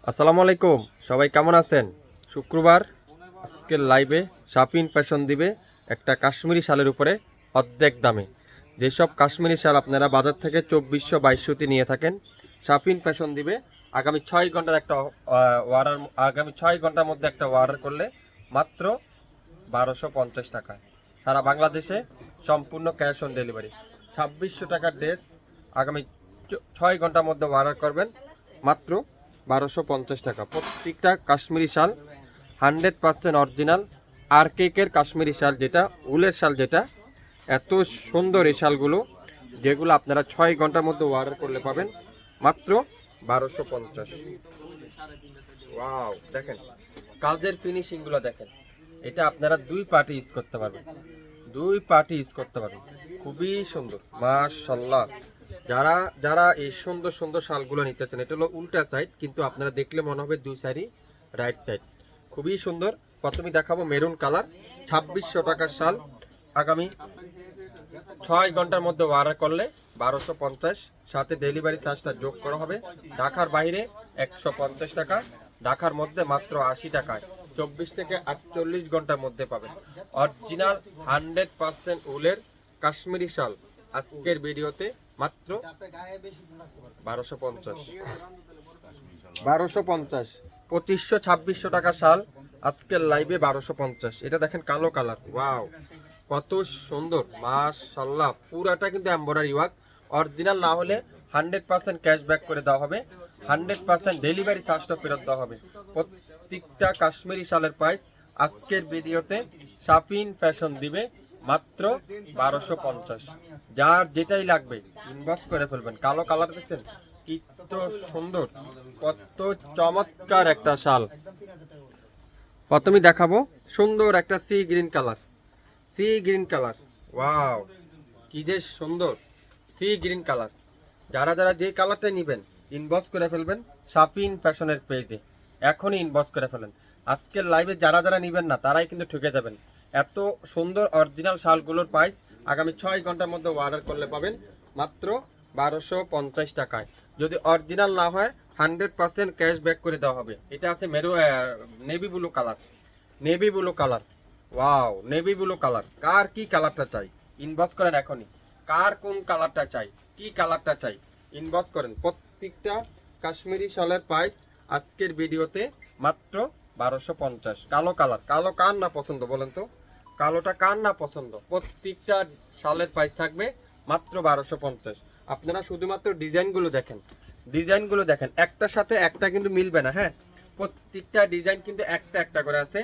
আসসালামু আলাইকুম, সবাই কেমন আছেন? শুক্রবার আজকের লাইভে শাপিন ফ্যাশন দিবে একটা কাশ্মীরি শালের উপরে অর্ধেক দামে। যেসব কাশ্মীরি শাল আপনারা বাজার থেকে 2400-2200 নিয়ে থাকেন, শাপিন ফ্যাশন দিবে আগামী 6 ঘন্টার একটা অর্ডার। আগামী 6 ঘন্টার মধ্যে একটা অর্ডার করলে মাত্র 1250 টাকা, সারা বাংলাদেশে সম্পূর্ণ ক্যাশ অন ডেলিভারি। 2600 টাকার ড্রেস আগামী 6 ঘন্টার মধ্যে অর্ডার করবেন মাত্র 1250 টাকা। প্রত্যেকটা কাশ্মীরি শাল 100% অরিজিনাল আর কেকের কাশ্মীরি শাল, যেটা উলের শাল, যেটা এত সুন্দর এই শালগুলো, যেগুলো আপনারা 6 ঘন্টার মধ্যে অর্ডার করলে পাবেন মাত্র 1250। ওয়াও, দেখেন কাজের ফিনিশিংগুলো দেখেন। এটা আপনারা দুই পার্টি ইউজ করতে পারবেন, খুবই সুন্দর মাশাআল্লাহ। যারা যারা এই সুন্দর সুন্দর শালগুলো নিতে চান, এটা হলো উল্টা সাইড, কিন্তু আপনারা দেখলে মনে হবে দুই সাইডই রাইট সাইড। খুবই সুন্দর। প্রথমে দেখাবো মেরুন কালার, 2600 টাকার শাল। আগামী 6 ঘন্টার মধ্যে অর্ডার করলে 1250, সাথে ডেলিভারি চার্জটা যোগ করা হবে। ঢাকার বাইরে 150 টাকা, ঢাকার মধ্যে মাত্র 80 টাকায় 24 থেকে 48 ঘন্টার মধ্যে পাবেন অরিজিনাল 100% উলের কাশ্মীরি শাল। আজকের ভিডিওতে মাত্র 1250, 2500-2600 টাকা শাল আজকের লাইভে 1250। এটা দেখেন কালো কালার, ওয়াও কত সুন্দর মাশাআল্লাহ। পুরাটা কিন্তু এমব্রয়ডারি ওয়ার্ক, অরিজিনাল না হলে 100% ক্যাশব্যাক করে দেওয়া হবে, 100% ডেলিভারি চার্জটা ফেরত দেওয়া হবে। প্রত্যেকটা কাশ্মীরি শালের প্রাইস আজকের ভিডিওতে শাপিন ফ্যাশন দিবে মাত্র 1250। যার যেটাই লাগবে ইনবক্স করে ফেলবেন। কালো কালার দেখছেন কি তো সুন্দর, কত চমৎকার একটা শাল। প্রথমে দেখাবো সুন্দর একটা সি গ্রিন কালার, ওয়াও কি যে সুন্দর সি গ্রিন কালার। যারা যারা যে কালারটা নেবেন ইনবক্স করে ফেলবেন শাপিন ফ্যাশনের পেজে, এখনই ইনবক্স করে ফেলেন। আজকের লাইভে যারা যারা নেবেন না তারাই কিন্তু ঠকে যাবেন। এত সুন্দর অরিজিনাল শালগুলোর প্রাইস আগামী 6 ঘন্টার মধ্যে অর্ডার করলে পাবেন মাত্র 1250 টাকায়। যদি অরিজিনাল না হয় 100% ক্যাশব্যাক করে দেওয়া হবে। এটা আছে navy blue colour, wow navy blue colour. কার কি কালারটা চাই ইনবক্স করেন এখনই। কার কোন কালারটা চাই, কি কালারটা চাই ইনবক্স করেন। প্রত্যেকটা কাশ্মীরি শালের প্রাইস আজকের ভিডিওতে মাত্র 1250। কালো কালার, কালো কার না পছন্দ বলেন তো? কালোটা কার না পছন্দ? প্রত্যেকটা শালের প্রাইস থাকবে মাত্র 1250। আপনারা শুধুমাত্র ডিজাইনগুলো দেখেন, একটার সাথে একটা কিন্তু মিলবে না। হ্যাঁ, প্রত্যেকটা ডিজাইন কিন্তু একটা একটা করে আছে,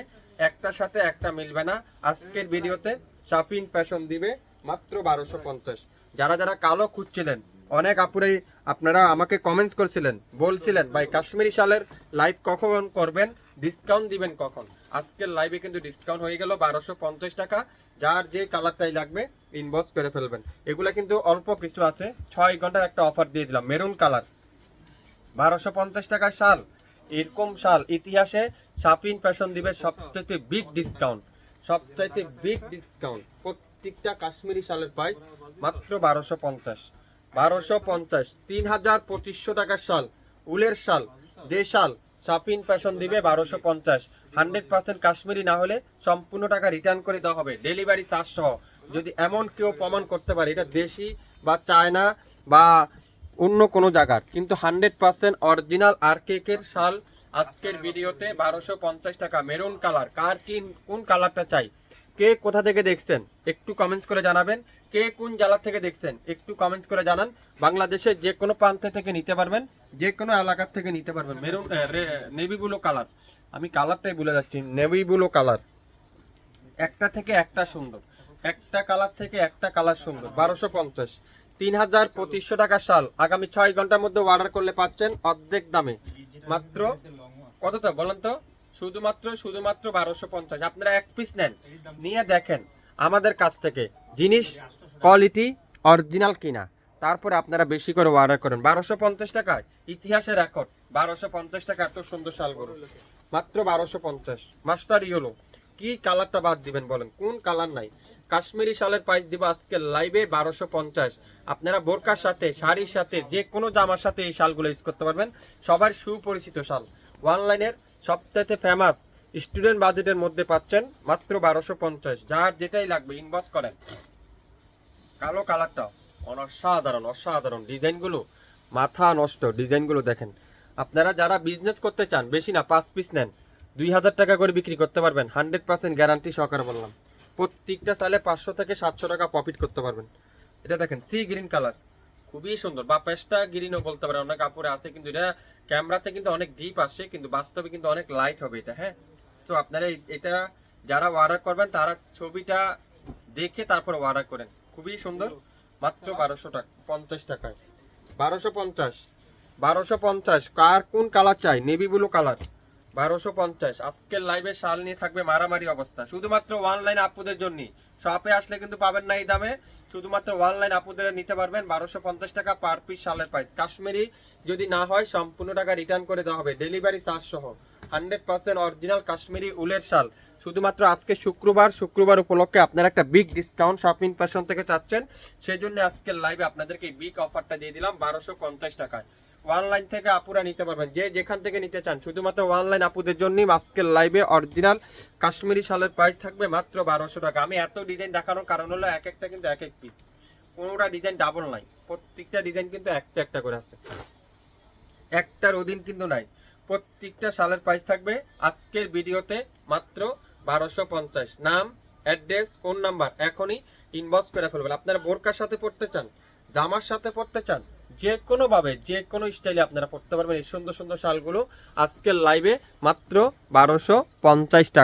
একটার সাথে একটা মিলবে না। আজকের ভিডিওতে শাপিন ফ্যাশন দিবে মাত্র 1250। যারা যারা কালো খুঁজছিলেন, অনেক আপুরাই আপনারা আমাকে কমেন্টস করছিলেন, বলছিলেন ভাই কাশ্মীরি শালের লাইভ কখন করবেন, ডিসকাউন্ট দিবেন কখন। আজকের লাইভে কিন্তু ডিসকাউন্ট হয়ে গেল 1250 টাকা। যার যে কালারটাই লাগবে ইনবক্স করে ফেলবেন। এগুলা কিন্তু অল্প কিছু আছে, 6 ঘন্টার একটা অফার দিয়ে দিলাম। মেরুন কালার 1250 টাকার শাল, এরকম শাল ইতিহাসে শাপিন ফ্যাশন দিবে সবচাইতে বিগ ডিসকাউন্ট, প্রত্যেকটা কাশ্মীরি শালের প্রাইস মাত্র 1250। 3250 টাকার শাল, উলের শাল, যে শাল শাপিন ফ্যাশন দিবে 1250। 100% কাশ্মীরি না হলে সম্পূর্ণ টাকা রিটার্ন করে দেওয়া হবে, ডেলিভারি চার্জ সহ। যদি এমন কেউ প্রমাণ করতে পারে এটা দেশি বা চায়না বা অন্য কোনো জায়গার, কিন্তু 100% অরিজিনাল আর কেকের শাল আজকের ভিডিওতে 1250 টাকা। মেরুন কালার, কার কি কোন কালারটা চাই, কে কোথা থেকে দেখছেন একটু কমেন্টস করে জানাবেন। কে কোন জেলা থেকে দেখছেন একটু কমেন্টস করে জানান। বাংলাদেশের যে কোনো প্রান্ত থেকে নিতে পারবেন, যে কোনো এলাকার থেকে নিতে পারবেন। মেরুন নেভি ব্লু কালার, আমি কালারটাই ভুলে যাচ্ছি, নেভি ব্লু কালার। একটা থেকে একটা সুন্দর, একটা কালার থেকে একটা কালার সুন্দর। 1250, 3200 টাকার শাল আগামী 6 ঘন্টার মধ্যে অর্ডার করলে পাচ্ছেন অর্ধেক দামে মাত্র কতটা বলেন তো? শুধুমাত্র 1250। আপনারা এক পিস নেন, নিয়ে দেখেন আমাদের কাছ থেকে জিনিস কোয়ালিটি অরিজিনাল কিনা, তারপরে আপনারা বেশি করে অর্ডার করেন। 1250 টাকায় ইতিহাসের রেকর্ড, 1250 টাকা এত সুন্দর শালগুলো মাত্র 1250। মাস্টার ইয়েলো, কি কালারটা বাদ দিবেন বলেন? কোন কালার নাই? কাশ্মীরি শালের প্রাইস দিব আজকে লাইভে 1250। আপনারা বোরকার সাথে, শাড়ির সাথে, যে কোনো জামার সাথে এই শালগুলো ইউজ করতে পারবেন। সবার সুপরিচিত শাল, অনলাইনের সবথেকে ফেমাস স্টুডেন্ট বাজেটের মধ্যে পাচ্ছেন মাত্র 1250। যার যেটাই লাগবে ইনবক্স করেন। কালো কালারটা অসাধারণ অসাধারণ, ডিজাইনগুলো মাথা নষ্ট, ডিজাইনগুলো দেখেন। আপনারা যারা বিজনেস করতে চান, বেশি না 5 পিস নেন, 2000 টাকা করে বিক্রি করতে পারবেন, 100% গ্যারান্টি সহকারে বললাম। প্রত্যেকটা চালে 500 থেকে 700 টাকা প্রফিট করতে পারবেন। এটা দেখেন সি গ্রিন কালার, খুবই সুন্দর, বা পেস্টা গ্রিনও বলতে পারেন, অনেক কাপড়ে আছে, কিন্তু এটা ক্যামেরাতে কিন্তু অনেক ডিপ আসছে, কিন্তু বাস্তবে কিন্তু অনেক লাইট হবে এটা। হ্যাঁ, সো আপনারা এটা যারা অর্ডার করবেন তারা ছবিটা দেখে তারপর অর্ডার করেন। খুবই সুন্দর, মাত্র 1250 টাকায়। 1250, 1250। কার কোন কালার চাই? Navy blue colour, 1250। আজকের লাইভে শাল নিয়ে থাকবে মারামারি অবস্থা, শুধুমাত্র অনলাইন আপুদের জন্য। শপে আসলে কিন্তু পাবেন না এই দামে, শুধুমাত্র অনলাইন আপুদের নিতে পারবেন। 1250 টাকা পার পিস শালের প্রাইস। কাশ্মীরি যদি না হয় সম্পূর্ণ টাকা রিটার্ন করে দেওয়া হবে, ডেলিভারি চার্জ সহ। 100% অরিজিনাল কাশ্মীরি উলের শাল। শুধুমাত্র আজকে শুক্রবার উপলক্ষে আপনারা একটা বিগ ডিসকাউন্ট শপিং ফ্যাশন থেকে চাচ্ছেন, সেই জন্য আজকের লাইভে আপনাদেরকে এই বিগ অফারটা দিয়ে দিলাম 1250 টাকায়। অনলাইন থেকে আপুরা নিতে পারবেন, যে যেখান থেকে নিতে চান। শুধুমাত্র অনলাইন আপুদের জন্যই আজকের লাইভে অরিজিনাল কাশ্মীরি শালের প্রাইস থাকবে মাত্র 1200 টাকা। আমি এত ডিজাইন দেখানোর কারণ হলো এক একটা কিন্তু এক এক পিস, কোনোটা ডিজাইন ডাবল নাই, প্রত্যেকটা ডিজাইন কিন্তু একটা একটা করে আছে, একটার অধীন কিন্তু নাই। প্রত্যেকটা শালের প্রাইস থাকবে আজকের ভিডিওতে মাত্র 1250। নাম, অ্যাড্রেস, ফোন নাম্বার এখনই ইনবক্স করে ফেলবেন। আপনারা বোরকার সাথে পড়তে চান, জামার সাথে পড়তে চান, যে কোনো ভাবে যে কোনো স্টাইলে আপনারা পড়তে পারবেন এই সুন্দর সুন্দর শালগুলো আজকের লাইভে মাত্র 1250 টাকা।